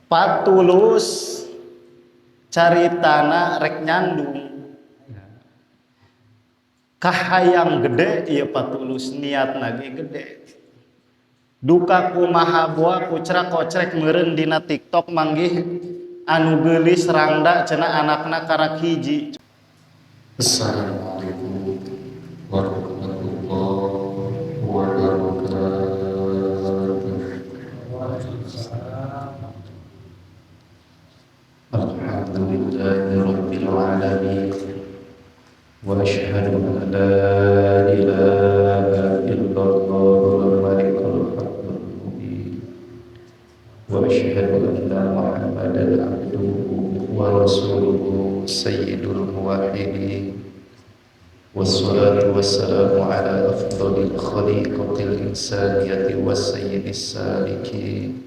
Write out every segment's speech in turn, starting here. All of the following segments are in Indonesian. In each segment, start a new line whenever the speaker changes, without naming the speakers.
patulus caritana rek nyandung kahayang gede ieu patulus niatna ge gede duka kumaha boa kucra kocrek meureun dina TikTok manggih anu geulis rangda cenah anakna karak hiji.
Assalamualaikum warahmatullahi wabarakatuh. Alhamdulillahirabbil alamin wa asyhadu an la ilaha illallah malikul haqqul mubin wa asyhadu anna Muhammadan abduhu wa rasuluhu sayyidul muwahhidin wassalatu wassalamu ala afdalil khaliqatil insaniyati wassayyidis salikin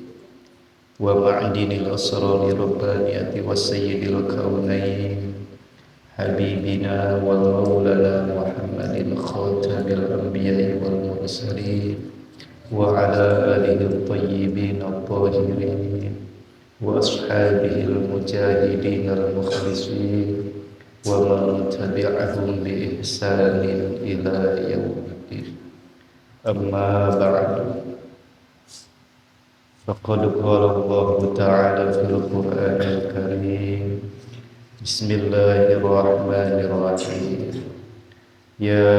wa ma'dinil asrari rabbaniyati wassayyidil kaunain habibina wa maulana Muhammadin khatamil anbiya'i wal mursalin wa ala alihi at-tayyibin at-tahirin wa ashabihil mujahidin al-mukhlisin wa man tabi'ahum bi ihsanin ila yaumiddin. Amma ba'du. Faqad qala Allah ta'ala fil Qur'anil Karim. Bismillahirrahmanirrahim. Ya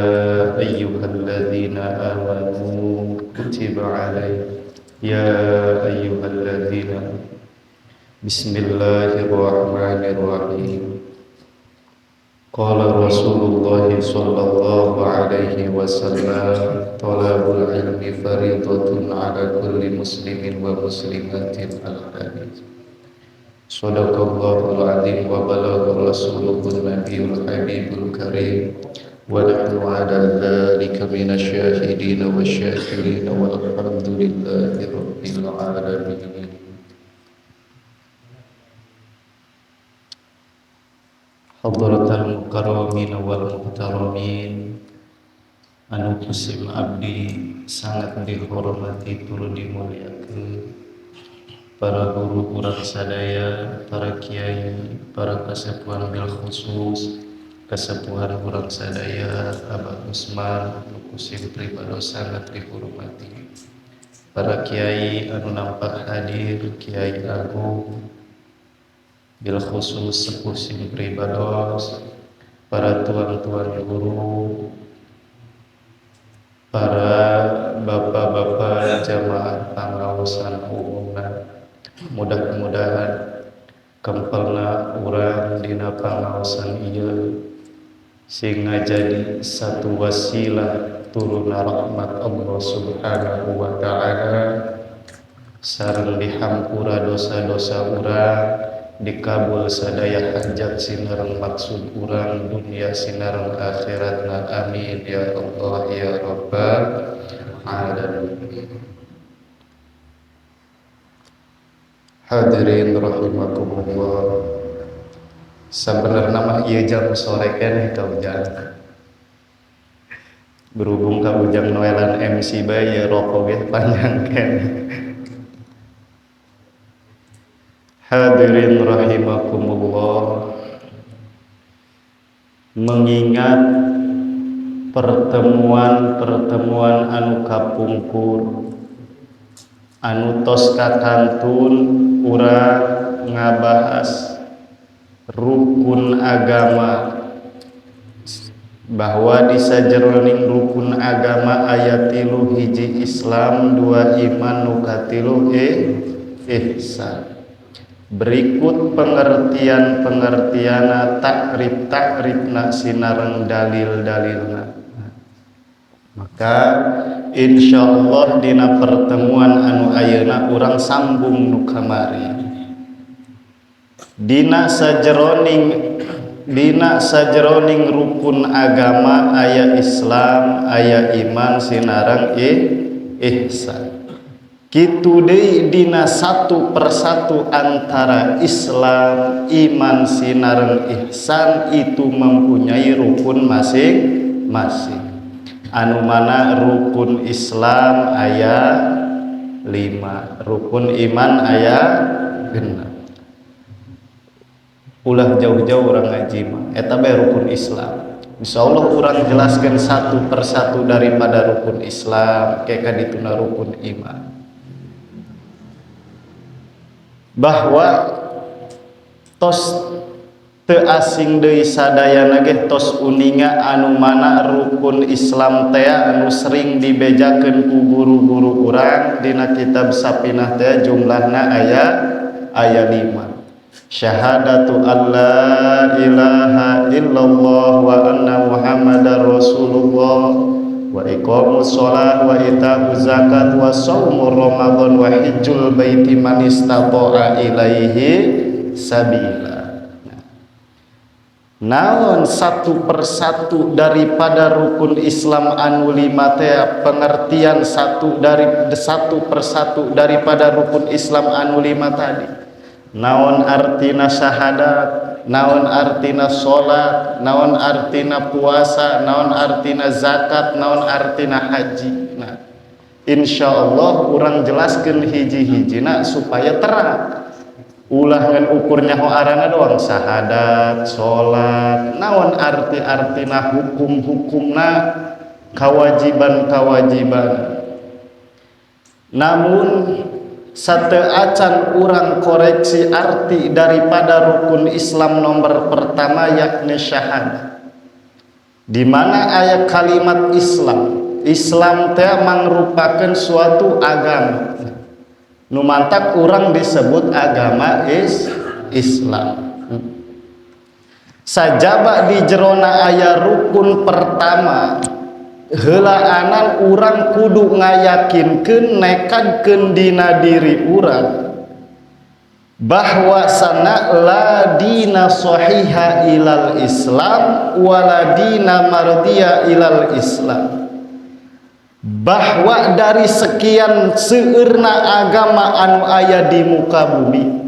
ayyuhalladzina amanu kutiba Bismillahirrahmanirrahim. Qala Rasulullah sallallahu alaihi wasallam talabul ilmi faridatun ala kulli muslimin wa muslimatin al-hadith. Sadaqallahul azim wa balagha rasuluhun nabiyul habibul karim wa nahnu ala dhalika minasy syahidin wa syakirin walhamdulillahi rabbil alamin. Hadratal mukarramin wal muhtaramin anu kusim abdi sangat dihormati turut dimuliakeun para guru urang sadaya, para kiai, para kasepuhan bil khusus kasepuhan urang sadaya Abah Usman anu kusim pribadi sangat dihormati para kiai anu nampak hadir Kiai Agung bil khusus sepuh sim pribados, para tuan-tuan guru, para bapak-bapak jamaah pangaosan umumna, mudah-mudahan kempelna urang dina pangaosan ieu sehingga jadi satu wasilah turuna rahmat Allah subhanahu wa ta'ala sareng dihampura dosa-dosa urang dikabul sadaya hajat sinareng maksud urang dunia sinareng akhiratna amin ya Allah ya rabbal alamin. Hadirin rahimakumullah, sabenerna mah ieu jam sore keneh ka ujang berhubung ka ujang noelan MC bae rokok ge panjang keneh. Hadirin rahimakumullah, mengingat pertemuan-pertemuan anu kapungkur anu tos kakantun urang ngabahas rukun agama, bahwa di sajeroning rukun agama aya 3 hiji Islam, 2 iman, nu katilu ihsan. Berikut pengertian-pengertiana takrib-takribna sinareng dalil-dalilna. Maka insyaallah dina pertemuan anu ayeuna urang sambung nu kamari. Dina sajeroning rukun agama aya Islam, aya iman sinareng ihsan. Kitu deui dina satu persatu antara Islam, iman sinareng ihsan itu mempunyai rukun masing-masing. Anu mana rukun Islam aya 5, rukun iman aya
genep. Ulah jauh-jauh orang ngaji mah eta bae rukun Islam. Insyaallah urang jelaskeun satu persatu daripada rukun Islam kayak kadituna rukun iman. Bahwa tos teu asing deui sadayana ge tos uninga anu mana rukun Islam teh anu sering dibejakeun ku guru-guru urang dina kitab Sapinah teh jumlahna aya 5. Syahadatu alla ilaha illallah wa anna muhammadar rasulullah wa iqamus shalah wa ita'uz zakat wa shaumur ramadan wa hajjul baiti man istata'a ilaihi sabila. Naon satu persatu daripada rukun Islam anu 5 teh pengertian satu persatu daripada rukun Islam anu 5 tadi. Naon artina syahadat, naon artina sholat, naon artina puasa, naon artina zakat, naon artina haji. Nah, insyaallah urang jelaskeun hiji-hijina supaya terang. Ulah ngan ukurnya arana doang syahadat, sholat, naon arti-artina hukum-hukumna, kewajiban-kewajiban. Namun sateuacan urang koreksi arti daripada rukun Islam nomor pertama yakni syahadat. Di mana ayat kalimat Islam teh mangrupakeun suatu agama. Nu mantak urang disebut agama Islam. Sajaba di jerona aya rukun pertama heulaanan urang kudu ngayakinkeun nekadkeun dina diri urang bahwasana la dina sahiha ilal Islam wala dina mardiya ilal Islam, bahwa dari sekian seueurna agama anu aya di muka bumi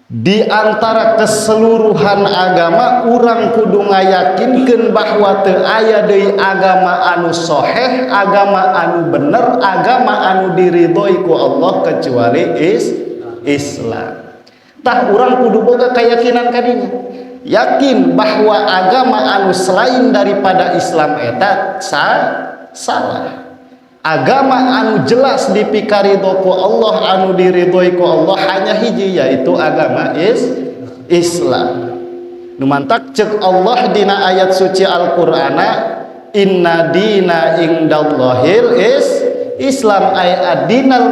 di antara keseluruhan agama urang kudu ngayakinkeun bahwa teu aya deui agama anu sahih, agama anu bener, agama anu diridhoi ku Allah kecuali Islam. Tah urang kudu boga keyakinan kadinya, yakin bahwa agama anu selain daripada Islam eta salah. Agama anu jelas dipikaridho ku Allah, anu diridhoi ku Allah hanya hiji, yaitu agama Islam. Nu mantak ceuk Allah dina ayat suci Al-Qur'ana, inna dina indallahil Islam, ay adinal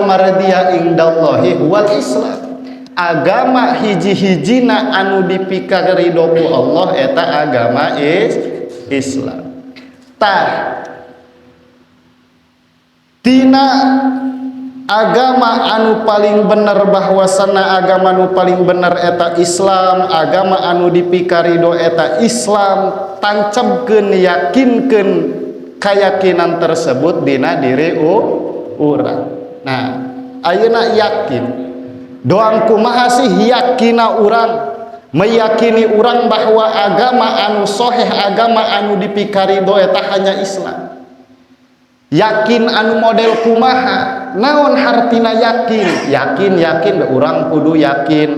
mardiya indallahi huwal Islam. Agama hiji-hijina anu dipikaridho ku Allah eta agama Islam. Tah tina agama anu paling bener, bahwasana agama anu paling bener eta Islam, agama anu dipikaridho eta Islam, tancapkeun yakinkeun keyakinan tersebut dina diri urang. Nah, ayeuna yakin doang kumaha sih yakina urang, meyakini urang bahwa agama anu sahih, agama anu dipikaridho eta hanya Islam. Yakin anu model kumaha, naon hartina yakin urang kudu yakin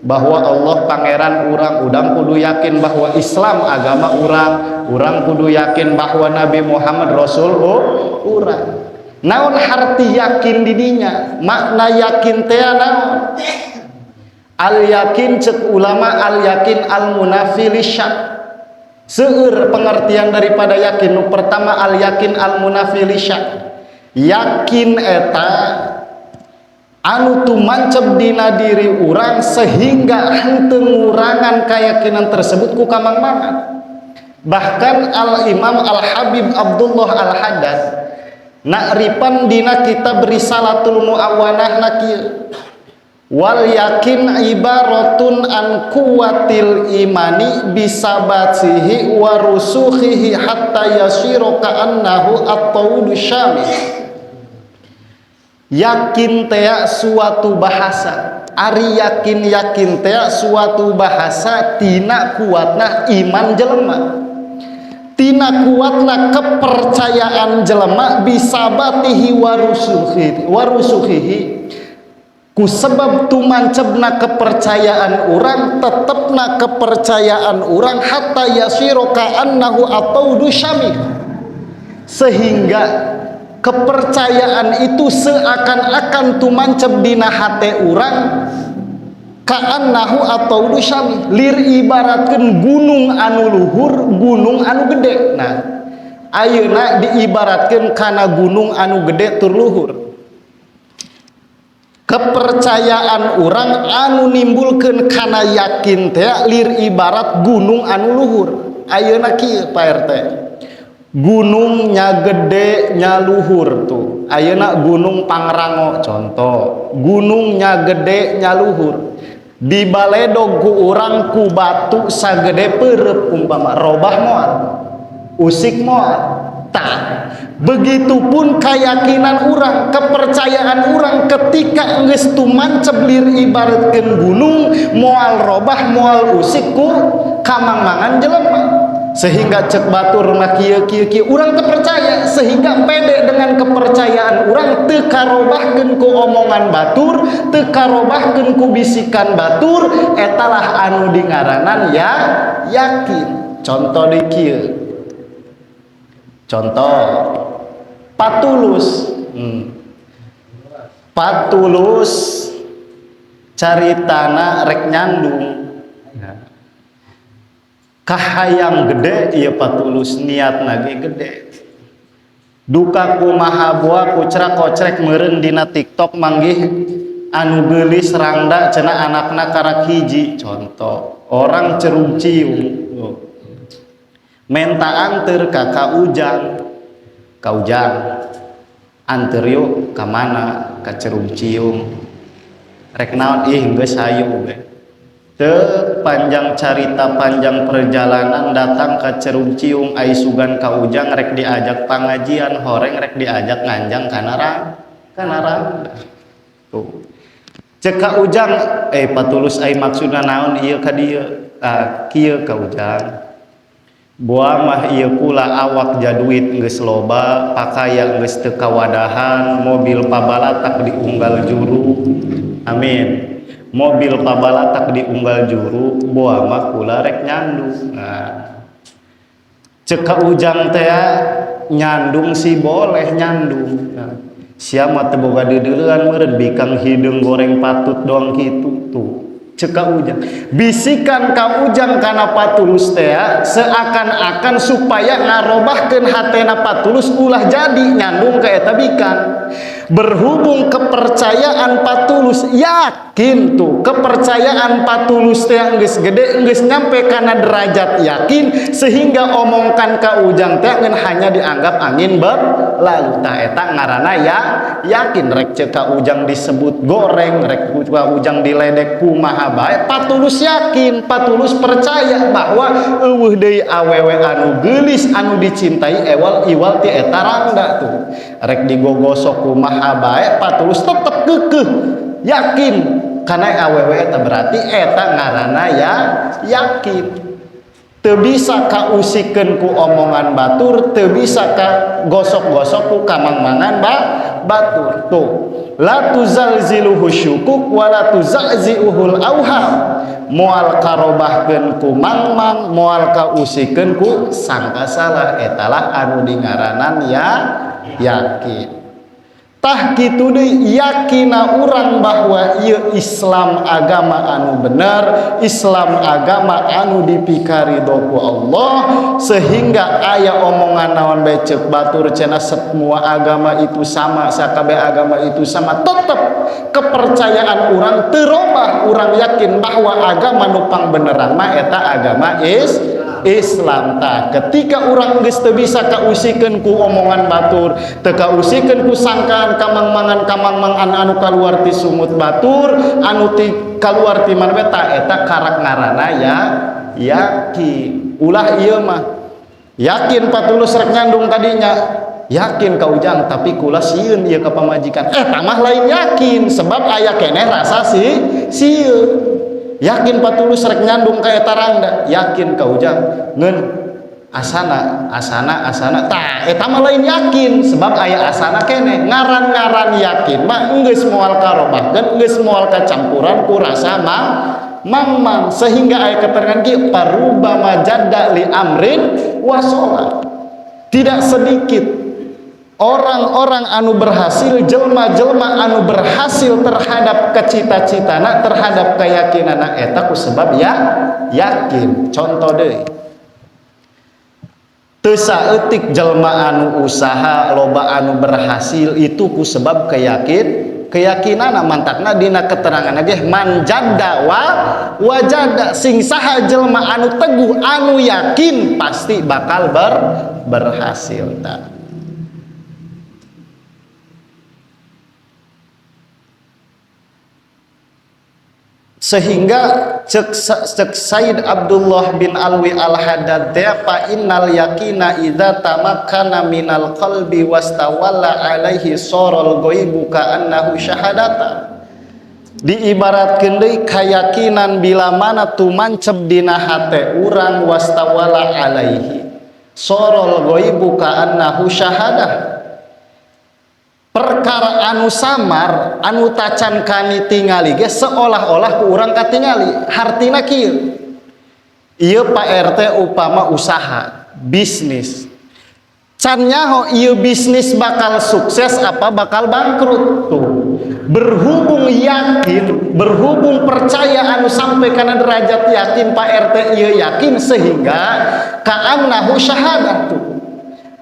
bahwa Allah pangeran urang, udang kudu yakin bahwa Islam agama urang kudu yakin bahwa Nabi Muhammad Rasul urang. Naon harti yakin didinya, makna yakin teh naon? Al yakin cek ulama, al yakin al munafi lisyak. Seueur pengertian daripada yakin. Nu pertama al yakin al munafi lisyak. Yakin eta anu tumancep dina diri urang sehingga henteu ngurangan keyakinan tersebut ku kamang-mangan. Bahkan al Imam Al Habib Abdullah Al Haddad nakripan dina kitab Risalatul Muawwanah kieu, wal yakin ibaratun an kuwatil imani bisabatihi wa rusukhihi hatta yasiru ka'annahu at-tawudu syamil. Yakin teh suatu bahasa, ari yakin teh suatu bahasa tina kuatna iman jelema, tina kuatna kepercayaan jelema bisabatihi wa rusukhihi, ku ku sebab tumancebna kepercayaan urang tetepna kepercayaan urang hatta yasiru ka'annahu ataudu syamih, sehingga kepercayaan itu seakan-akan tumanceb dina hate urang ka'annahu ataudu syamih, lir ibaratkeun gunung anu luhur gunung anu gede. Nah ayeuna diibaratkeun kana gunung anu gede tur luhur. Kepercayaan orang anu nimbulkeun kana yakin teh lir ibarat gunung anu luhur. Ayeuna kieu Pak RT, gunung nya gede nya luhur tuh. Ayeuna gunung Pangrango contoh, gunung nya gede nya luhur, dibaledog ku urang ku batu sagede peureup umpama robah moal, usik moal. Tah, begitupun keyakinan orang, kepercayaan orang ketika geus tumanceb lir ibaratkeun gunung moal robah moal usik ku kamangmangan jelema, sehingga cek batur mah kieu urang teu percaya, sehingga pede dengan kepercayaan urang teu karobahkeun ku omongan batur, teu karobahkeun ku bisikan batur, etalah anu dingaranan ya yakin. Contoh di kieu, contoh Patulus, Patulus caritana rek nyandung kahayang gede, ieu Patulus niatna ge gede. Duka kumaha boa kucra kocrek meureun dina TikTok manggih anu geulis rangda cenah anakna karak hiji. Contoh orang cerug ciung menta anter ka Ujang, anter yuk ka mana, ka cerug ciung, rek naon ih geus hayu ge. Teu panjang carita panjang perjalanan datang ka cerug ciung ai sugan ka Ujang rek diajak pangajian, horeng rek diajak nganjang kana rang. Tuh. Cek ka Ujang, Patulus ai maksudna naon ieu ka dieu? Kieu ka Ujang. Boa mah ieu kula awak jaduit geus loba, pakaya geus teu kawadahan, mobil pabalatak diunggal juru. Amin. Mobil pabalatak diunggal juru, boa mah kula rek nyandung. Nah. Cek ka Ujang teh nyandung sih boleh nyandung. Nah. Sia mah teu boga deudeuleun meureun bikang hideung goreng patut doang kitu tuh. Cek ka Ujang, bisikan ka Ujang kana Patulus teh seakan-akan supaya ngarobahkeun hatena Patulus ulah jadi nyandung ka eta bikang. Berhubung kepercayaan Patulus yakin tuh, kepercayaan Patulus teh geus gede, geus nyampe kana derajat yakin, sehingga omongkan ka Ujang teh hanya dianggap angin berlalu. Tah eta ngaranna ya yakin. Rek cek ka Ujang disebut goreng, rek ka Ujang diledek kumaha bae, Patulus yakin, Patulus percaya bahwa eueuh deui awewe anu geulis anu dicintai ewal-iwal ti eta rangda tuh. Rek digogosok kumaha bae, Patulus tetep keukeuh yakin karena awewe eta berarti eta ngaranna ya yakin. Teu bisa ka usikeun ku omongan batur, teu bisa ka gosok-gosok ku kamangmangan batur. Tuh, la tuzalziluhu syukuk wa la tuzaziuhul auham. Moal karobahkeun ku mangmang, moal ka usikeun ku sangka salah, etalah anu dingaranan ya yakin. Tah kitu deui yakina urang bahwa ieu Islam agama anu bener, Islam agama anu dipikaridho ku Allah, sehingga aya omongan naon bae ceuk batur cenah semua agama itu sama, sakabeh agama itu sama, tetep kepercayaan urang teu robah, urang yakin bahwa agama nu pangbeneran mah eta agama Islam. Tah ketika urang geus teu bisa kausikeun ku omongan batur, teu kausikeun ku sangkaan kamangmangan anu kaluar ti sumut batur, anu ti kaluar ti mana tah eta karak ngaranna ya yakin. Ulah ieu mah yakin Patulus rek nyandung tadinya, yakin ka Ujang tapi kula sieun ieu ka pamajikan. Tamah lain yakin sebab aya keneh rasa sieun. Yakin Patulus rek nyandung ka eta rangda, yakin ka Ujang ngeun asana tah eta mah lain yakin sebab aya asana keneh ngaran-ngaran yakin mah geus moal karobahkeun geus moal kacampuran ku rasa mang sehingga aya keterangan kieu parubama jadda li amrin wasola. Tidak sedikit orang-orang anu berhasil, jelma-jelma anu berhasil terhadap kecita-citana, terhadap keyakinana eta ku sebab ya yakin. Contoh deui, teu saeutik jelma anu usaha loba anu berhasil itu ku sebab keyakinana mantakna dina keterangan ge man jadda wa wajada, sing saha jelma anu teguh anu yakin pasti bakal berhasil ta. Sehingga cek Sayyid Abdullah bin Alwi Al-Haddad fa innal yakina idza tamakkana minal qalbi wastawalla alaihi saral ghaibu ka'annahu syahadatan. Diibaratkeun deui kayakinan bila mana tumancep dina hate urang wastawalla alaihi saral ghaibu ka'annahu syahadah. Perkara anu samar anu tacan kani tingali ge seolah-olah ku urang katingali. Hartina kieu, ieu Pak RT upama usaha bisnis can nyaho ieu bisnis bakal sukses apa bakal bangkrut tuh. Berhubung yakin, berhubung percaya anu sampai kana derajat yakin Pak RT ieu yakin sehingga ka'annahu syahadat tuh.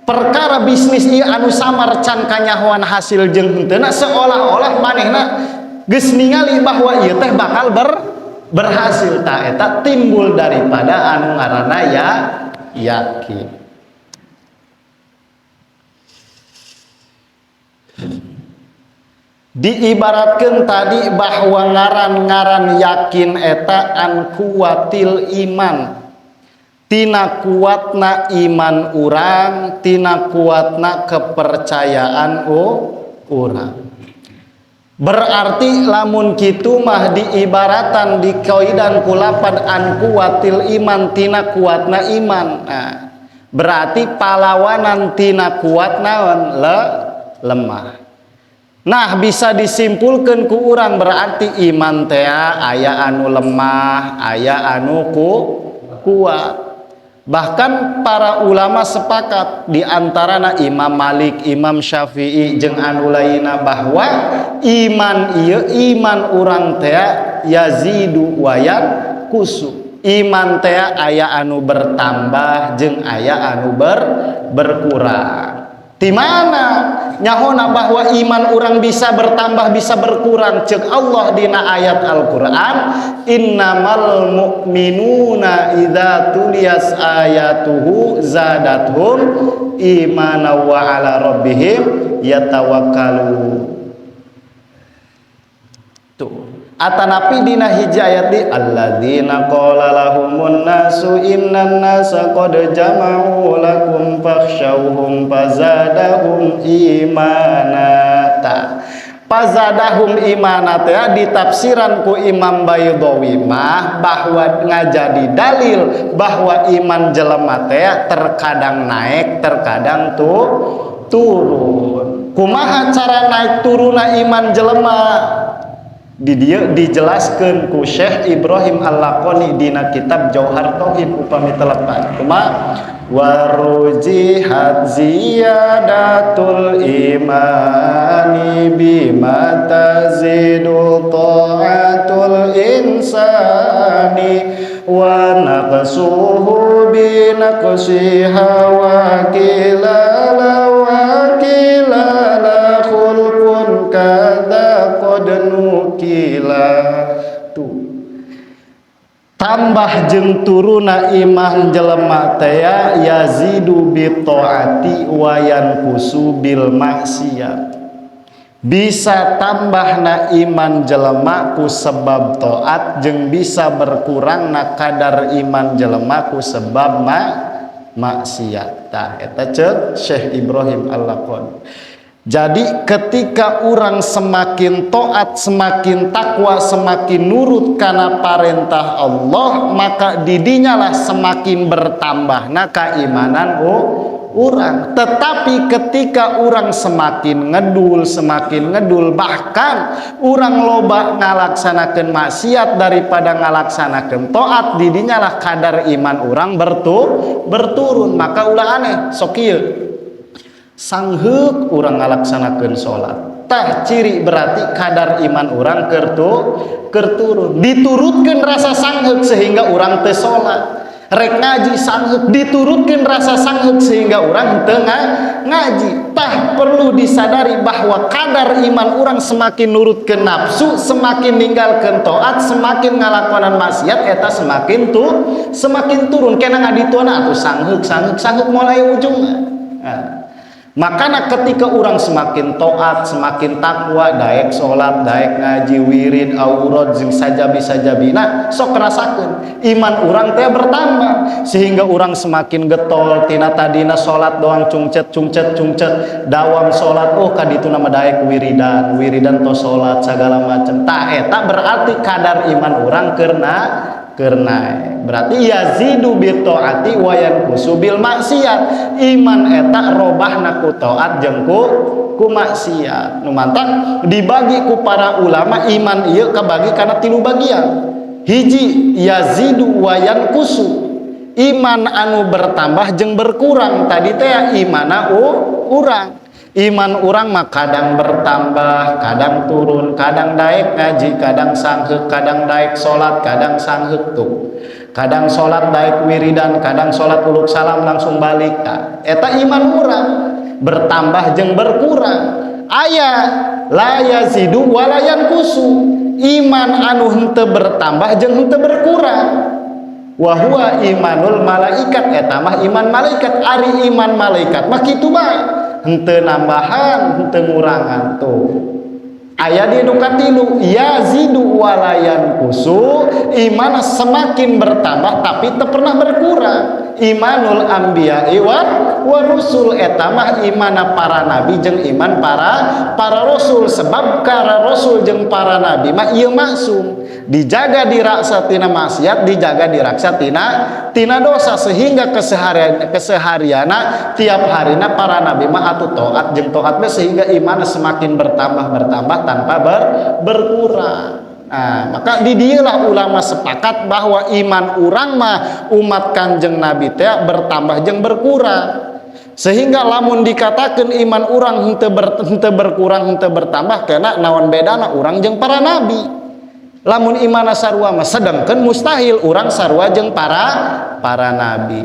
Perkara bisnis ieu anu samar can kanyahoan hasil jeung henteu seolah-olah manehna geus ningali bahwa ieu teh bakal berhasil ta eta timbul daripada anu ngaranna ya yakin. Diibaratkeun tadi bahwa ngaran-ngaran yakin eta an kuwatil iman, tina kuatna iman urang, tina kuatna kepercayaan urang. Berarti lamun kitu mah diibaratan dikoidan kulapad an kuatil iman, tina kuatna iman. Nah, berarti palawanan tina kuatna lemah. Nah, bisa disimpulkan ku urang berarti iman teh aya anu lemah, aya anu kuat. Bahkan para ulama sepakat di antarana Imam Malik, Imam Syafi'i jeung anu lainna bahwa iman ieu iman urang teh yazidu wa yanqusu. Iman teh aya anu bertambah jeung aya anu berkurang. Di mana nyahona bahwa iman orang bisa bertambah bisa berkurang? Cek Allah dina ayat Al-Qur'an, innamal mu'minuna idza tuliyas ayatuhu zadathum imana wa ala rabbihim yatawakkalun. Tuh. Atanapi dina hiji ayat di alladzina qala lahumun nasu innan nasa qad jama'u lakum fakhshawhum fazadahum imanata. Fazadahum imanata ditafsiran ku Imam Baydawi mah bahwa ngajadi dalil bahwa iman jelema teh terkadang naik terkadang turun. Kumaha cara naik turunna iman jelema? Di dia dijelaskan ku Syekh Ibrahim Al-Laqani dina kitab Jauhar Tauhid upami telepan kuma warujihat ziyadatul imani bima tazidu ta'atul insani wa naqsuhu binaqsiha wa kilala khulqun kada nukila. Tuh tambah jeung turuna iman jelema teh yazidu bi taati wa yanqusu bil maksiat. Bisa tambahna iman jelema ku sebab taat jeung bisa berkurangna kadar iman jelema ku sebab maksiat. Tah eta ceuk Syekh Ibrahim Al-Laqani. Jadi ketika orang semakin taat, semakin takwa, semakin nurut karena perintah Allah, maka didinyalah semakin bertambah keimanan orang. Tetapi ketika orang semakin ngedul, bahkan orang loba ngalaksanakan maksiat daripada ngalaksanakan taat, didinyalah kadar iman orang berturun. Maka ulah aneh sok ieu sangheuk urang ngalaksanakeun salat tah ciri berarti kadar iman urang keur turun, diturutkeun rasa sangheuk sehingga urang teu salat, rek ngaji sangheuk diturutkeun rasa sangheuk sehingga urang teu ngaji. Tah perlu disadari bahwa kadar iman urang semakin nurutkeun nafsu, semakin ninggalkeun taat, semakin ngalakonan maksiat eta semakin turun. Kena ngadituana atuh sangheuk mulai ujungna. Makanya ketika orang semakin taat, semakin takwa, daek sholat, daek ngaji, wirid, aurat, jeung sajabi-sajabina, sok rasakeun iman orang teh bertambah sehingga orang semakin getol tina tadina sholat doang cungcet dawam sholat kaditu nama daek wiridan to sholat segala macam. Tah eta berarti kadar iman orang kerna berarti yazidu bi taati wa yanqusu bil maksiat. Iman eta robahna ku taat jeung ku maksiat. Nu mantap dibagi ku para ulama iman ieu kabagi kana 3 bagian. Hiji yazidu wa yanqusu, iman anu bertambah jeung berkurang. Tadi teh imana urang. Iman orang mah kadang bertambah, kadang turun, kadang daek ngaji, kadang sangheuk, kadang daek sholat, kadang sangheuk tuh. Kadang sholat daek wiridan, kadang sholat uluk salam langsung balik. Eta iman orang bertambah jeung berkurang. Aya la yazidu wa la yanqusu, iman anu henteu bertambah jeung henteu berkurang. Wa huwa imanul malaikat, eta mah iman malaikat. Ari iman malaikat mah kitu bae, henteu nambahan, henteu ngurangan tuh. Aya di nu katilu yazidu walayan kusu, iman semakin bertambah tapi teu pernah berkurang. Imanul anbiya'i wa rusul, eta mah imana para nabi jeung iman para rasul. Sebab para rasul jeung para nabi mah ieu maksum, dijaga diraksa tina maksiat, dijaga diraksa tina dosa, sehingga kesehariana tiap harina para nabi mah atuh taat jeung taat sehingga iman semakin bertambah tanpa berkurang. Nah, maka di dieulah ulama sepakat bahwa iman urang mah umat Kanjeng Nabi teh bertambah jeung berkurang. Sehingga lamun dikatakan iman urang henteu berkurang henteu bertambah, kena naon bedana urang jeung para nabi. Lamun imana sarua mah sedengkeun mustahil urang sarua jeung para nabi.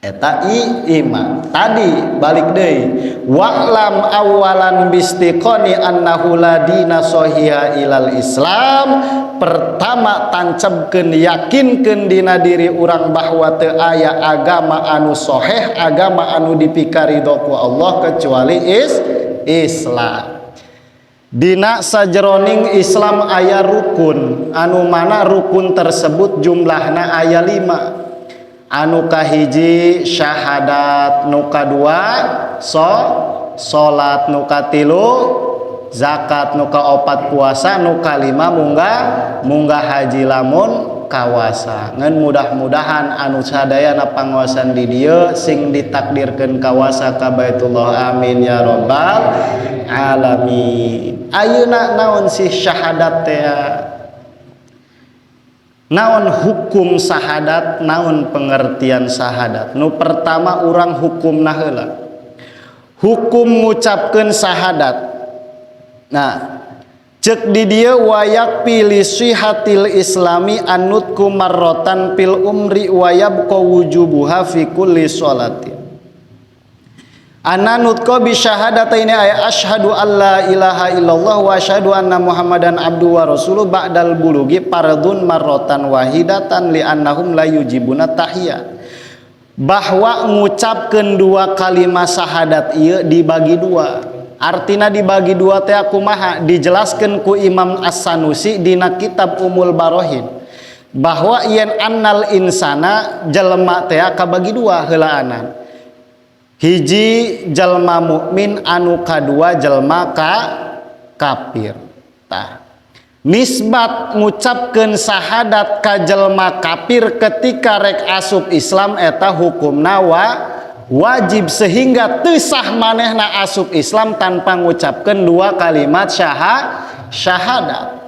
Eta iman. Tadi balik deui, wa'lam awalan bistiqoni annahu la dina sahiha ilal Islam. Pertama tancapkeun yakinkeun dina diri urang bahwa teu aya agama anu sahih, agama anu dipikaridho ku Allah kecuali Islam. Dina sajroning Islam aya rukun, anu mana rukun tersebut jumlahna aya 5. Anu kahiji syahadat, nu kadua salat, nu katilu zakat, nu kaopat puasa, nu kalima munggah haji lamun kawasa. Ngan mudah-mudahan anu sadayana panguasan di dieu sing ditakdirkeun kawasa ka Baitullah, amin ya rabbal alamin. Ayeuna naon sih syahadat teh? Naon hukum syahadat, naon pengertian syahadat? Nu pertama urang hukumna heula. Hukum ngucapkeun syahadat. Nah, cek di dieu wayak pilih sihatil islami anutku marrotan pil umri wayab wujubuha fi kulli sholatin. Ananutko bi syahadataini ay asyhadu alla ilaha illallah wa asyhadu anna muhammadan abduhu wa rasuluh ba'dal bulugi fardun marratan wahidatan li annahum la yujibuna tahiyat. Bahwa ngucapkeun 2 kalimat syahadat ieu dibagi 2. Artina dibagi 2 teh kumaha? Dijelaskeun ku Imam As-Sanusi dina kitab Umul Barohin bahwa yen annal insana jelema teh kabagi 2 heulaanan. hiji jalma mukmin anu kadua jalma kafir. Tah nisbat ngucapkeun syahadat ka jalma kafir ketika rek asup Islam eta hukumna wajib sehingga teu sah manehna asup Islam tanpa ngucapkeun dua kalimat syahadat.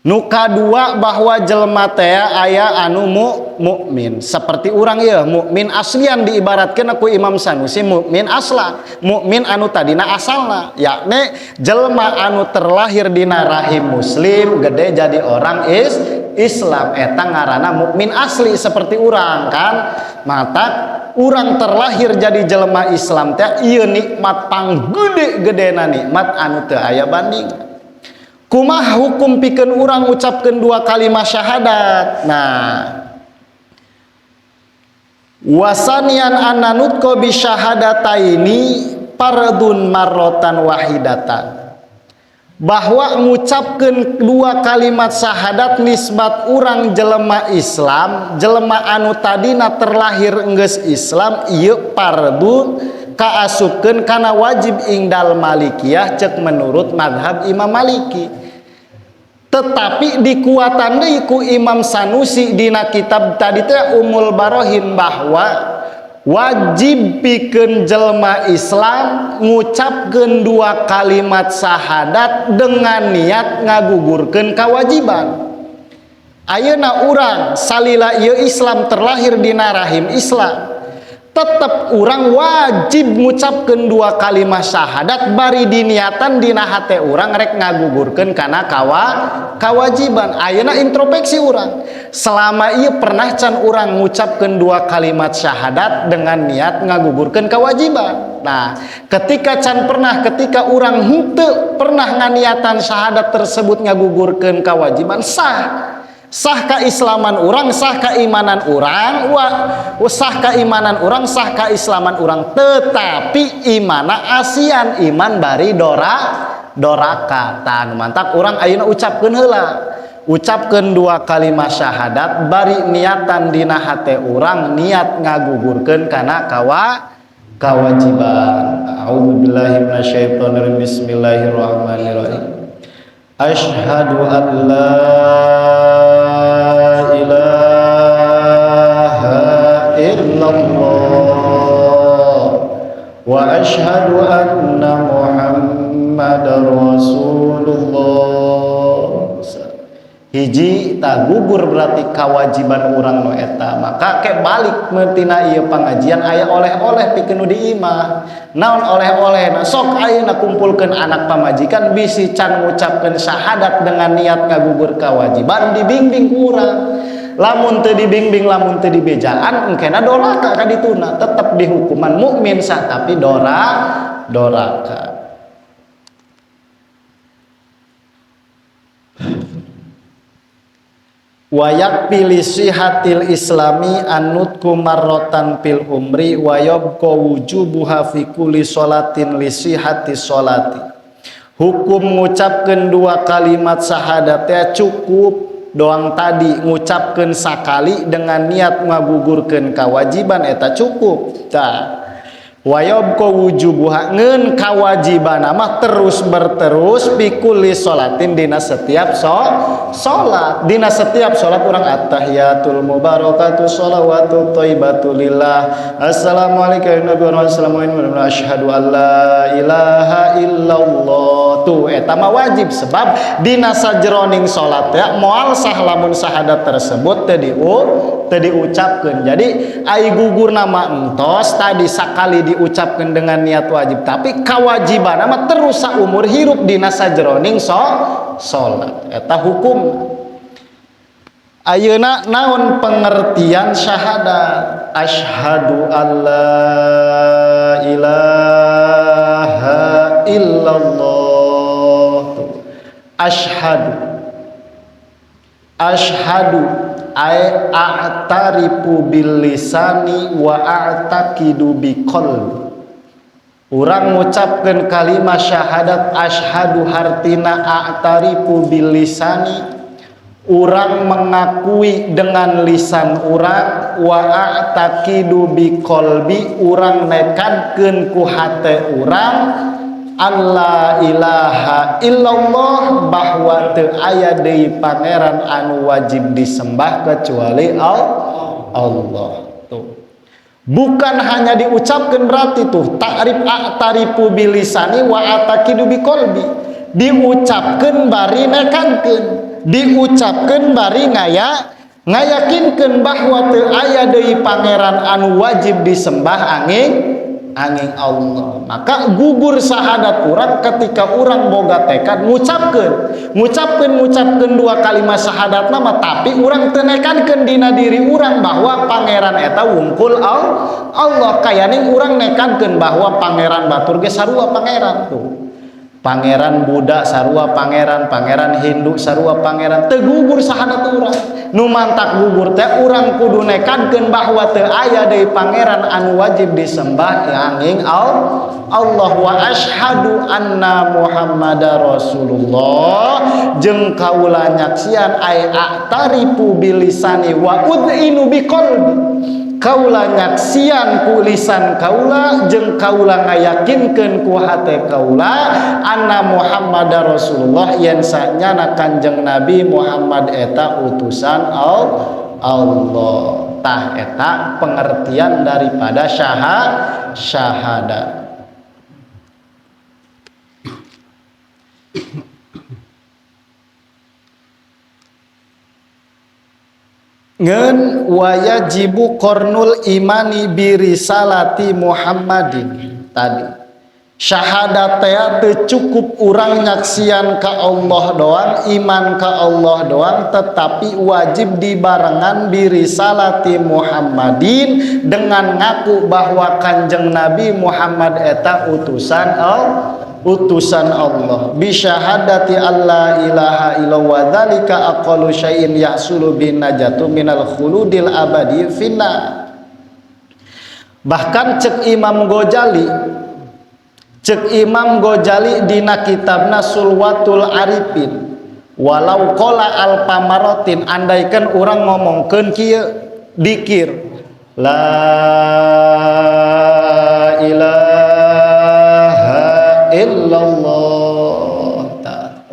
Nu kadua bahwa jelma teh aya anu mukmin seperti urang ieu mukmin aslian diibaratkeun ku Imam Sanusi mukmin aslan mukmin anu tadina asalna yakni jelma anu terlahir dina rahim muslim gede jadi orang Islam eta ngaranna mukmin asli seperti urang kan mata urang terlahir jadi jelma Islam teh ieu nikmat panggede-gedena nikmat anu teu aya banding. Kumaha hukum pikeun urang ucapkeun dua kalimat syahadat. Nah, wasanian ananutko bi syahadataini fardun marrotan wahidatan. Bahwa ngucapkeun dua kalimat syahadat nisbat urang jelema Islam, jelema anu tadina terlahir geus Islam ieu fardun kaasupkeun kana wajib ingdal Malikiyah cek menurut madhab Imam Maliki. Tetapi dikuatan deui ku Imam Sanusi dina kitab tadi teh Umul Barohin bahwa wajib pikeun jelma Islam ngucapkeun dua kalimat syahadat dengan niat ngagugurkeun kewajiban. Ayeuna urang salila ieu Islam terlahir dina rahim Islam tetap urang wajib ngucapkeun dua kalimat syahadat bari diniatan dina hate urang rek ngagugurkeun kana kawajiban. Ayeuna introspeksi urang selama ieu pernah can urang ngucapkeun dua kalimat syahadat dengan niat ngagugurkeun kewajiban. Nah ketika can pernah ketika urang henteu pernah nganiatan syahadat tersebut ngagugurkeun kewajiban sah keislaman urang, sah keimanan urang, sah keimanan urang, sah keislaman urang, tetapi imana asian iman bari doraka. Tah mantap urang ayeuna ucapkeun heula. Ucapkeun dua kalimat syahadat bari niatan dina hate urang niat ngagugurkeun kana kewajiban. A'udzubillahi minasyaitonir rajim. Bismillahirrahmanirrahim. Asyhadu an la ilaha illallah wa asyhadu anna Muhammadar Rasulullah. Hiji tagugur berarti kewajiban urang nu eta maka ke balik mentina ieu pangajian aya oleh-oleh pikeun nu diimah. Naon oleh-oleh sok ayeuna kumpulkeun anak pamajikan bisi can ngucapkeun syahadat dengan niat ngagugur kewajiban dibimbing ku urang. Lamun teu dibimbing lamun teu dibejaan engkena doraka ka dituna tetep dihukuman mukmin sah tapi doraka. Wayak pilih sihatil islami anutku marrotan pil umri wayobko wujubuha fi kulli sholatin li sihati sholati. Hukum ngucapkeun dua kalimat syahadat ya cukup doang tadi ngucapkeun sakali dengan niat ngagugurkeun kewajiban eta cukup. Tah wayobko wujubuha ngeun kawajiban mah terus berterus bikulli sholatin dina setiap sholat dina setiap sholat urang at-tahiyatul mubarakatuh sholawatu thayyibatu lillah assalamualaikum warahmatullahi wabarakatuh asyhadu an la ilaha illallah. Tuh eta mah wajib sebab dina sajroning sholat ya moal sah lamun syahadat tersebut teu diucapkeun. Jadi ai gugur nama entos tadi sakali diucapkan dengan niat wajib tapi kewajiban amat terus saumur hirup dina sajroning sholat eta hukum. Ayeuna naon pengertian syahadat? Asyhadu alla ilaha illallah. Asyhadu ay a'tarifu bil lisani wa a'taqidu bi qalbi. Urang ngucapkeun kalimat syahadat asyhadu hartina a'tarifu bil lisani urang mengakui dengan lisan urang wa a'taqidu bi qalbi urang nekadkeun ku hate urang alla ilaha illallah bahwa teu aya deui pangeran anu wajib disembah kecuali Allah. Tuh. Bukan hanya diucapkan berarti tuh ta'rif a'tarifu bilisani wa ataqidu biqalbi. Diucapkan bari nekankeun, diucapkan bari ngayakinkeun bahwa teu aya deui pangeran anu wajib disembah angin Allah. Maka gugur syahadat urang ketika urang boga tekad ngucapkeun dua kalimat syahadat nama tapi urang teu nekankeun dina diri urang bahwa pangeran eta wungkul Allah. Kayani urang nekankeun bahwa pangeran batur ge sarua pangeran tuh. Pangeran Buddha sarua pangeran Hindu sarua pangeran teu gugur syahadat urang. Nu mantak gugur teh urang kudu nekankeun bahwa teu aya deui pangeran anu wajib disembah angin Allah wa asyhadu anna Muhammadar Rasulullah jeung kaula nyaksian ai a'tarifu bilisani wa ud'inu biqalbi. Kaula nyaksian ku lisan kaula jeung kaula ngayakinkeun ku hate kaula anna Muhammadar Rasulullah yen sanyana Kanjeng Nabi Muhammad eta utusan Allah. Tah eta pengertian daripada syahadat. Ngen wayajibu kornul imani birisalati Muhammadin tadi syahadat teu cukup urang nyaksian ka Allah doang iman ka Allah doang tetapi wajib dibarengan birisalati Muhammadin dengan ngaku bahwa Kanjeng Nabi Muhammad eta utusan Allah bisyahadati alla ilaha illallah dzalika aqallu syai'in yahsulu bin najatu minal khuludil abadi finna. Bahkan cek Imam Ghazali dina kitabna Sulwatul Arifin walau qala alfa maratin andaikan urang ngomongkeun kieu dikir la ilaha illallah.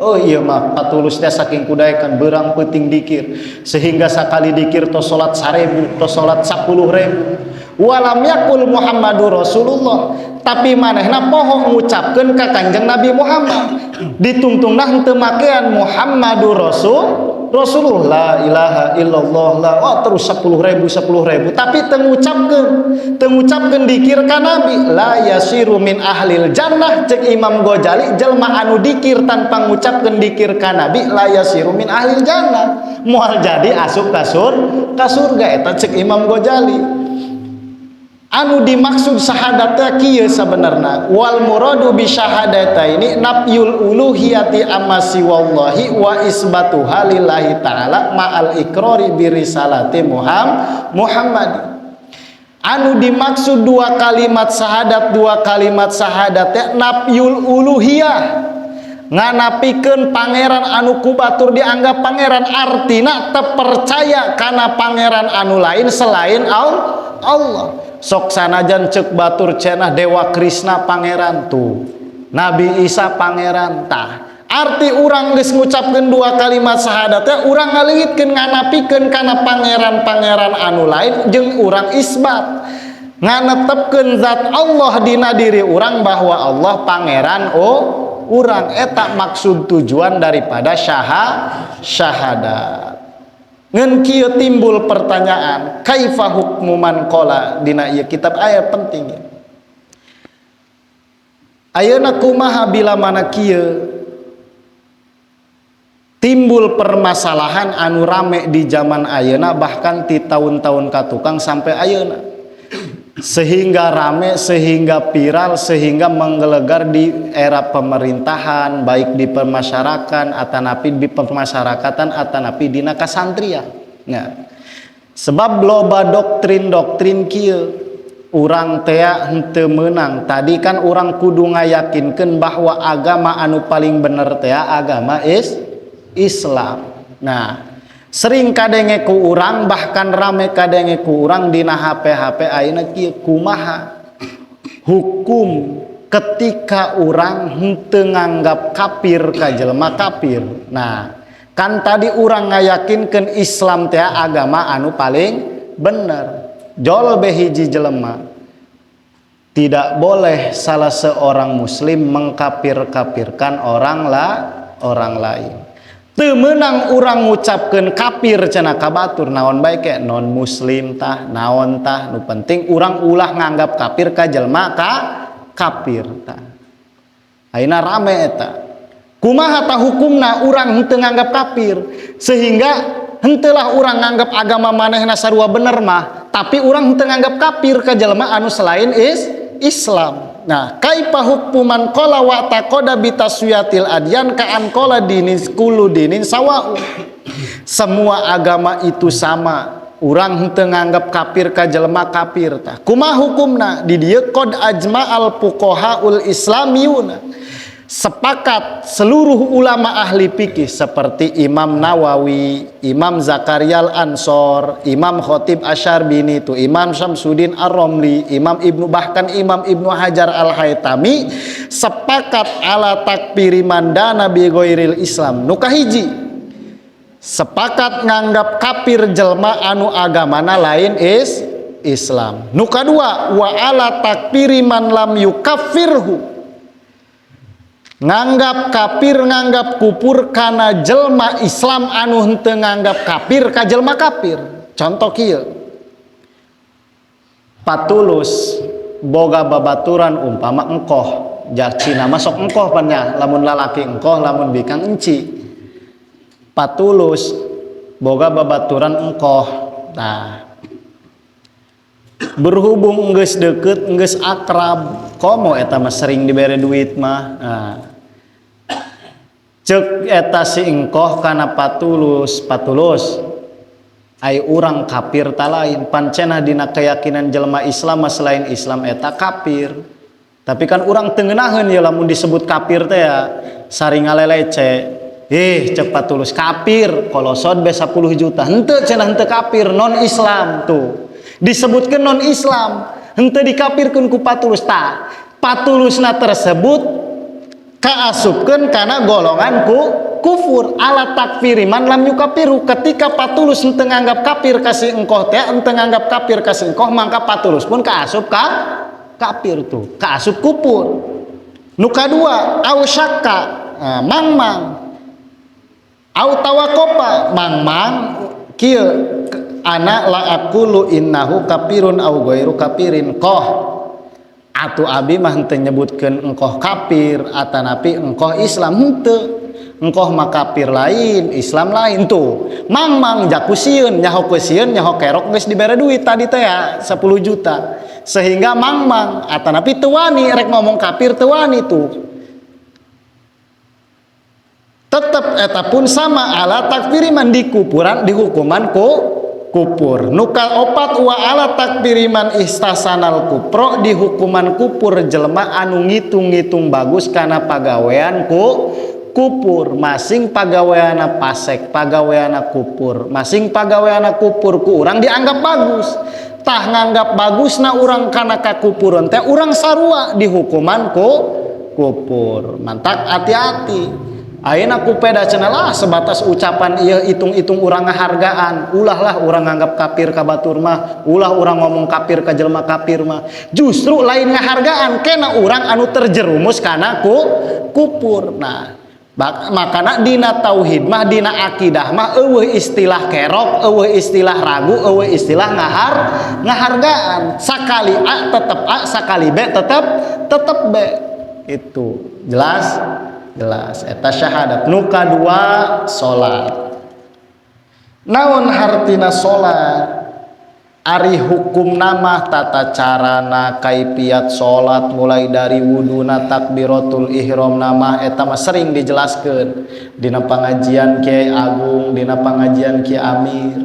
Oh iya mah patulusnya saking kudaekan berang penting dikir sehingga sakali dikir tos salat 1000 tos salat 10.000 walam yakul Muhammadur Rasulullah tapi manehna poho ngucapkeun ka Kanjeng Nabi Muhammad ditungtungna henteu makean Muhammadur Rasulullah la ilaha illallah la terus 10.000 tapi teu ngucapkeun dikir ka Nabi la yasiru min ahlil jannah cek Imam Ghazali jelma anu dikir tanpa ngucapkeun dikir ka Nabi la yasiru min ahlil jannah moal jadi asup ka surga eta cek Imam Ghazali. Anu dimaksud syahadatnya kieu sabenerna wal muradu bi syahadataini nafyul uluhiyati amasi wallahi wa isbatuha lillahi ta'ala ma'al iqrari bi risalati Muhammad. Anu dimaksud dua kalimat syahadat nafyul uluhiyah nganapikeun pangeran anu ku batur dianggap pangeran artina teu percaya kana pangeran anu lain selain Allah. Sok sanajan cek batur cenah Dewa Krishna pangeran tuh Nabi Isa pangeran tah arti urang geus ngucapkeun dua kalimat syahadat urang ngaleungitkeun nganapikeun kana pangeran-pangeran anu lain jeung urang isbat nganetepkeun zat Allah dina diri urang bahwa Allah pangeran urang eta maksud tujuan daripada syahadat. Ngen kieu timbul pertanyaan kaifa hukmu man qala dina ieu kitab aya penting ayeuna kumaha bila mana kieu timbul permasalahan anu rame di zaman ayeuna bahkan ti tahun-tahun katukang sampai ayeuna sehingga rame sehingga viral sehingga menggelegar di era pemerintahan baik di permasyarakatan atanapi dina kasantrian. Nah, sebab loba doktrin kieu urang teh henteu meunang tadi kan urang kudu ngayakinkeun bahwa agama anu paling bener teh agama Islam. Nah Sering kadenge ku urang, bahkan rame kadenge ku urang dina HP ayeuna kieu kumaha hukum ketika urang henteu nganggap kafir ka jelema kafir. Nah, kan tadi urang ngayakinkeun Islam teh agama anu paling bener. Jol behiji jelema tidak boleh salah seorang muslim mengkafir-kafirkan orang lain. Teu meunang urang ngucapkeun kafir cenah ka batur naon bae ke non muslim tah naon tah, nu penting urang ulah nganggap kafir ka jelema kafir tah. Ayeuna rame eta. Kumaha tah hukumna urang henteu nganggap kafir, sehingga henteulah urang nganggap agama manehna sarua bener mah, tapi urang henteu nganggap kafir ka jelema anu selain Islam. Nah, kaifa hukman qala wa taqada bi taswiyatil adyan ka an qala dinin kullu dinin sawa'u. Semua agama itu sama. Urang henteu nganggap kafir ka jelema kafir tah. Kumaha hukumna? Di dieu qad ajma'al fuqahaul islamiyuna. Sepakat seluruh ulama ahli fikih seperti Imam Nawawi, Imam Zakaria Al-Ansor, Imam Khatib Asyarbini, itu Imam Syamsuddin Ar-Romli, Imam Ibnu Hajar Al-Haytami sepakat ala takfiri mandana bi ghairil Islam. Nu kahiji, sepakat nganggap kafir jelma anu agamana lain Islam. Nu kadua, wa ala takfiri man lam yukaffirhu, nganggap kafir nganggap kupur kana jelma Islam anu henteu nganggap kafir ka jelma kafir. Contoh kieu, patulus boga babaturan umpama engkoh, jak cina masuk engkoh pannya, lamun lalaki engkoh, lamun bikang enci. Patulus boga babaturan engkoh. Nah, berhubung geus deukeut geus akrab, komo eta mah sering dibere duit mah. Nah, cek eta si engkoh kana patulus ai urang kafir talain, pancena dina keyakinan jelema Islam selain Islam eta kafir. Tapi kan urang teu ngeunaheun ya lamun disebut kafir teh ya sari ngalelece. Cek patulus kafir kolosod be 10 juta. Henteu cenah henteu kafir, non Islam tuh. Disebutkeun non Islam, henteu dikafirkeun ku patulus tah. Patulusna tersebut kaasupkeun kana golongan kufur ala takfiri man lam yukafiru. Ketika patulus henteu nganggap kafir kasih engkoh teh, henteu nganggap kafir kasih engkoh, mangka patulus pun kaasup kafir tuh, kaasup kufur. Nu kadua, au syakka, mangmang, au tawakopa, mangmang kieu ana la aqulu innahu kafirun au ghairu kafirin koh. Atu abi mah henteu nyebutkeun engkoh kafir atanapi engkoh Islam, henteu. Engkoh mah kafir lain, Islam lain tuh. Mangmang jaku sieun, nyaho ku sieun, nyaho kerok geus dibere duit tadi teh ya 10 juta. Sehingga mangmang atanapi teu wani rek ngomong kafir teu wani tuh. Tetep eta pun sama ala takfiri man dikupuran dihukuman kupur. Nuka opat wa ala takbiriman istasanal kupro, di hukuman kupur jelema anu ngitung-ngitung bagus karena pagawean kupur. Masing pagaweana pasek, pagaweana kupur, masing pagaweana kupur ku urang dianggap bagus. Tah nganggap bagusna urang kana kakupureun teh urang sarua di hukuman kupur. Mantak hati-hati. Ayeuna kupeda cenah lah sebatas ucapan ieu itung-itung urang ngahargaan. Ulahlah urang nganggap kafir ka batur mah, ulah urang ngomong kafir ka jelema kafir mah. Justru lain ngahargaan kena urang anu terjerumus kana kupur. Nah, makana dina tauhid mah dina akidah mah eueuh istilah kerok, eueuh istilah ragu, eueuh istilah ngahargaan. Sakali A tetep A, sakali B tetep B. Itu jelas eta syahadat. Nu kadua salat. Naon hartina salat? Ari hukum nama tata carana kaifiat salat mulai dari wuduna takbiratul ihram nama eta mah sering dijelaskeun dina pangajian Kiai Agung, dina pangajian Kiai Amir.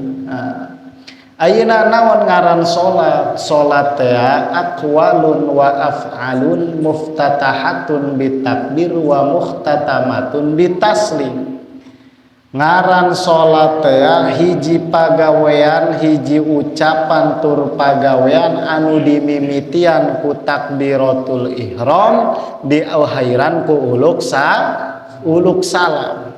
Ayeuna naon ngaran salat? Salat teh aqwalun wa af'alun muftatahatun bitakbir wa muhtatamatun bitaslim. Ngaran salat teh hiji pagawean hiji ucapan tur pagawean anu dimimitian ku takbiratul ihram diakhiran ku uluk salam.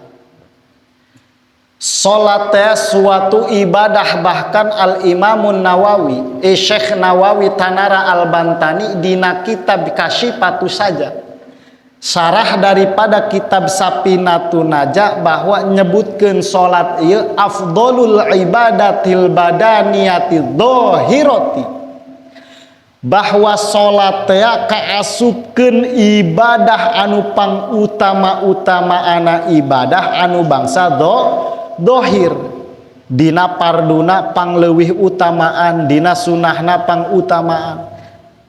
Salat teh suatu ibadah, bahkan Al Imamun Nawawi Syekh Nawawi Tanara Al-Bantani dina kitab Kasyifatus Saja sarah daripada kitab Safinatun Najah bahwa nyebutkeun salat ieu afdholul ibadatil badaniyati dhahirati, bahwa salat teh kaasupkeun ibadah anu pangutama-utamaana ibadah anu bangsa dhahir. Dina parduna pangleuwih utamaan, dina sunahna pangutamaan.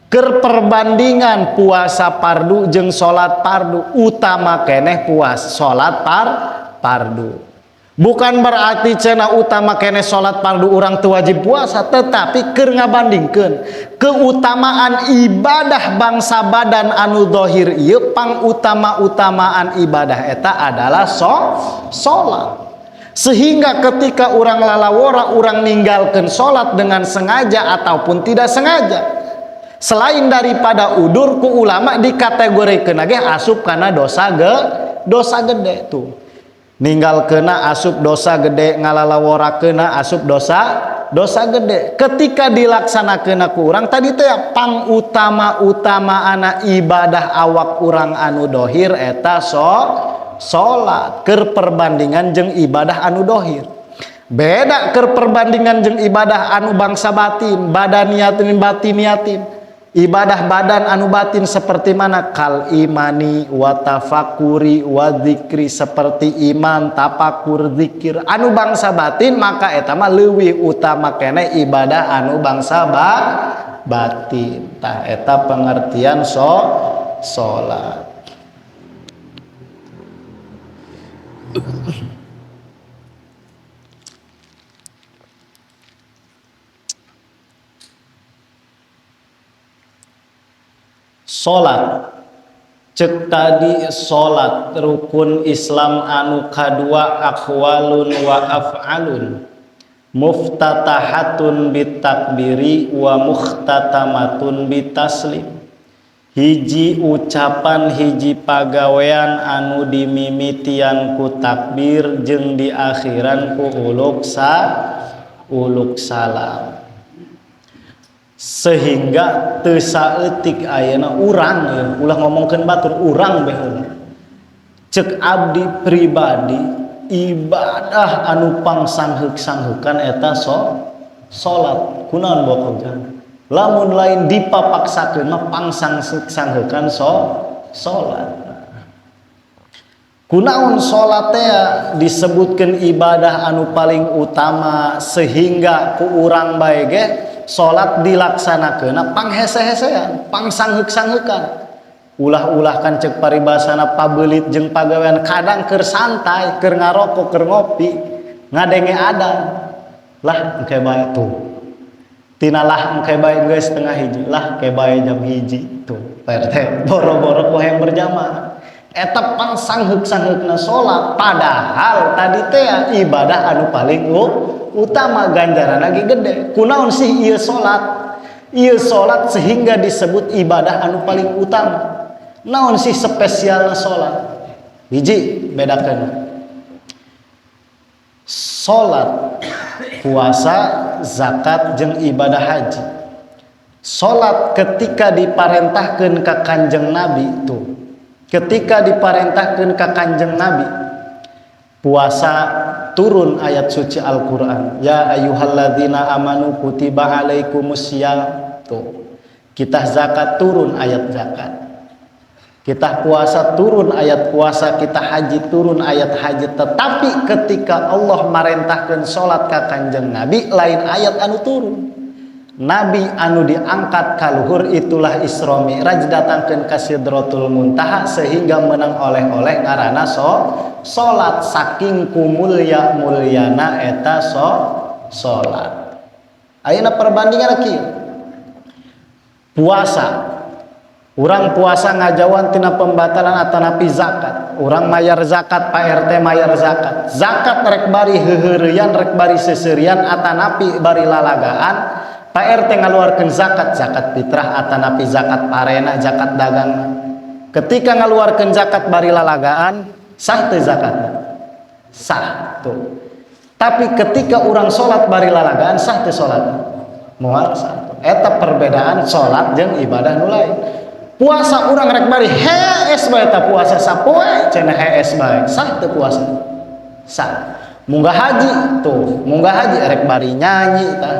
Keur perbandingan puasa pardu jeung salat pardu, utama keneh puas salat pardu. Bukan berarti cenah utama keneh salat pardu urang teu wajib puasa, tetapi keur ngabandingkeun keutamaan ibadah bangsa badan anu dhahir ieu pangutama-utamaan ibadah eta adalah salat. Sehingga ketika urang lalawora urang ninggalkeun salat dengan sengaja ataupun tidak sengaja, selain daripada udur, ku ulama dikategorikeun ge asup kana dosa gede tuh. Ninggalkeunna asup dosa gede, ngalalaworakeunna asup dosa gede. Ketika dilaksanakeunna ku urang tadi teh pangutama-utamaana ibadah awak urang anu dohir eta salat. Keur perbandingan jeung ibadah anu dohir. Beda keur perbandingan jeung ibadah anu bangsa batin, badaniyatin batiniyatin. Ibadah badan anu batin seperti mana? Kal imani wa tafakuri wa dzikri, seperti iman, tafakur, zikir. Anu bangsa batin maka eta mah leuwih utama keneh ibadah anu bangsa batin. Tah eta pengertian salat. Salat cek tadi salat rukun Islam anu kadua aqwalun wa af'alun, muftatahatun bitakbiri wa mukhtatamatun bitaslim. Hiji ucapan hiji pagawean anu dimimitian ku takbir jeung diakhiran ku uluk salam. Sehingga teu saeutik ayeuna urang ya, ulah ngomongkeun batur urang beheula. Cek abdi pribadi ibadah anu pangsangheuk-sangheukan eta salat. Kunaon bokojan? Lamun lain dipapaksakeun mah pangsangheuk-sangheukan salat. Kunaon salat teh disebutkeun ibadah anu paling utama sehingga ku urang bae ge salat dilaksanakeun panghese-hesean, pangsangheuk-sangheukan. Ulah-ulah kan cek paribasana pabeulit jeung pagawean kadang keur santai, keur ngarokok, keur ngopi, ngadenge adan. Lah engke bae tuh. Tina lah engke bae geus setengah hiji, lah ke bae jam hiji tuh. PRT boro-boro poe berjamaah. Eta pangsangheuk-sangheukna salat, padahal tadi teh ibadah anu paling utama, ganjaran lagi gede. Kunaon sih ieu salat? Ieu salat sehingga disebut ibadah anu paling utama. Naon sih spesialna salat? Hiji bedakeun. Salat, puasa, zakat jeung ibadah haji. Salat ketika diparentahkeun ka Kanjeng Nabi tuh. Ketika diparentahkeun ka Kanjeng Nabi, puasa turun ayat suci Al-Qur'an. Ya ayyuhalladzina amanu kutiba alaikumusiyam. Tuh. Kita zakat turun ayat zakat. Kita puasa turun ayat puasa, kita haji turun ayat haji. Tetapi ketika Allah marentahkeun salat ka Kanjeng Nabi, lain ayat anu turun. Nabi anu diangkat ka luhur itulah Isra Mi'raj, datangkeun ka Sidratul Muntaha sehingga menang oleh-oleh ngaranna salat. Saking kumulya mulyana eta salat. Ayeuna perbandingan kieu. Puasa, urang puasa ngajawan tina pembatalan atanapi zakat. orang mayar zakat, Pak RT mayar zakat. Zakat rek bari heureuyan, rek bari seserian atanapi bari lalagaan. Pak RT ngaluarkeun zakat, zakat fitrah atanapi zakat parena, zakat dagang. Ketika ngaluarkeun zakat bari lalagaan, sah teu zakatna? Sah tuh. Tapi ketika orang salat bari lalagaan sah teu salatna? Moal sah. Eta perbedaan salat jeung ibadah nu lain. Puasa urang rek bari hees bae ta puasa sapoe cenah hees bae sah teu puasa? Sah. Munggah haji tuh, munggah haji rek bari nyanyi ta.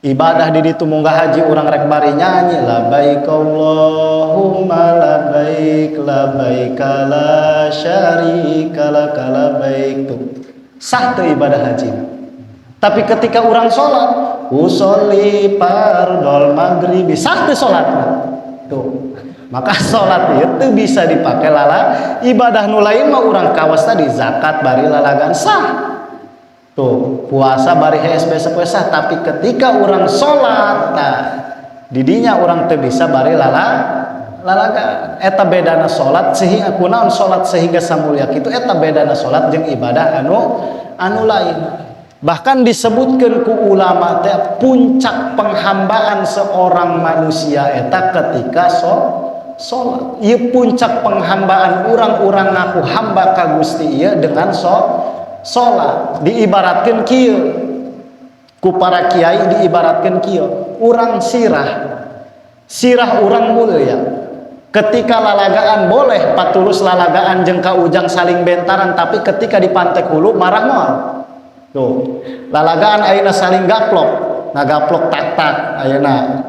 Ibadah di ditu munggah haji urang rek bari nyanyi labbaik Allahumma labbaik labbaik la syarika lak labbaik tuh. Sah teu ibadah haji. Tapi ketika urang salat, usolli fardhol maghrib sah teu salatna? Tuh. Maka salat itu bisa dipakai lala ibadah nu lain mah urang kawas tadi zakat bari lalagan sah. Tuh, puasa bari hees poe sah, tapi ketika urang salat nah didinya urang teu bisa bari lalagan. Eta bedana salat sehingga kunaon salat sehingga samulia kitu eta bedana salat jeung ibadah anu lain. Bahkan disebutkan ku ulama teh puncak penghambaan seorang manusia eta ketika salat. Ieu puncak penghambaan urang-urang ngaku hamba ka Gusti ieu dengan salat. Diibaratkeun kieu ku para kiai diibaratkeun kieu, urang sirah urang mulia. Ketika lalagaan boleh patulus lalagaan jeung ka ujang saling bentaran, tapi ketika di pantai hulu marah moal. Tuh, lalagaan ayeuna saling gaplok, ngagaplok tak-tak ayeuna.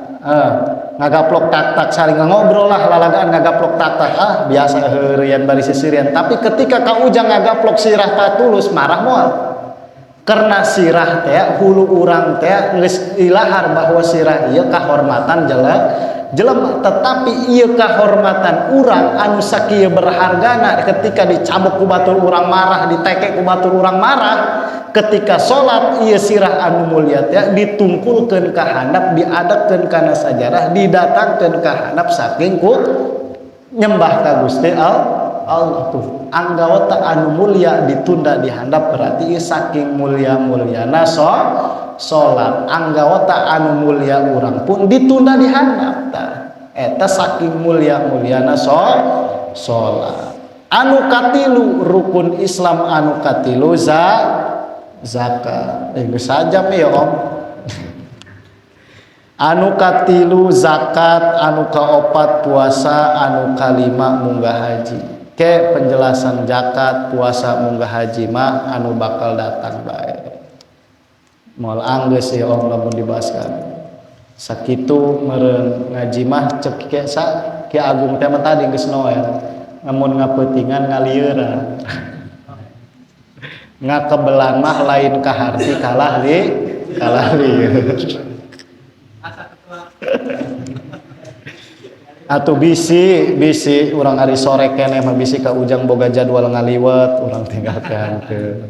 Ngagaplok tak-tak saling ngobrol lah lalagaan ngagaplok tak-tak. Biasa heureuyan bari sisirian. Tapi ketika ka ujang ngagaplok sirah patulus marah moal. Karena sirah teh hulu urang teh geus ilahar bahwa sirah ieu kahormatan jelema, tetapi ieu kahormatan urang anu sakieu berhargana ketika dicabuk ku batur urang marah, diteke ku batur urang marah. Ketika salat ieu sirah anu mulia teh ditungkulkeun ka handap, diadegkeun kana sajarah, didatangkeun ka handap saking ku nyembah ka Gusti Allah tuh. Anggawata anu mulia ditunda di handap berarti ieu saking mulia-muliana salat. Anggawata anu mulia urang pun ditunda di handap tah. Eta saking mulia-muliana salat. Anu katilu rukun Islam anu katilu zakat. Geus saja ya Om. Anu katilu zakat, anu kaopat puasa, anu kalima munggah haji. Ke penjelasan zakat, puasa, munggah haji mah anu bakal datang bae. Moal anggeus ya Om lamun dibahaskan. Sakitu meureun ngaji mah cek ke Ki Agung teh mah tadi geus noel. Namun ngapeutingan ngalieuran. Ngakebelan mah lain kaharti kalah lieur. Atuh bisi urang ari sore keneh mah bisi ka ujang boga jadwal ngaliwet urang tinggalkeun.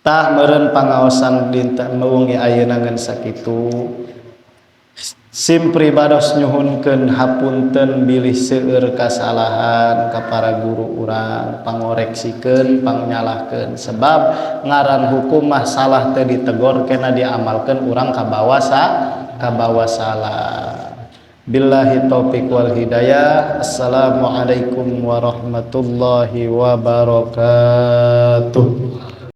Tah meureun pangaosan dinten meungi ayeuna ngan sakitu. Sim pribados nyuhunkeun hapunten bilih seueur kasalahan ka para guru urang, pangoreksikeun, pangnyalahkeun sebab ngaran hukum mah salah teu ditegor kena diamalkeun urang kabawa salah. Billahi taufiq wal hidayah. Assalamualaikum warahmatullahi wabarakatuh.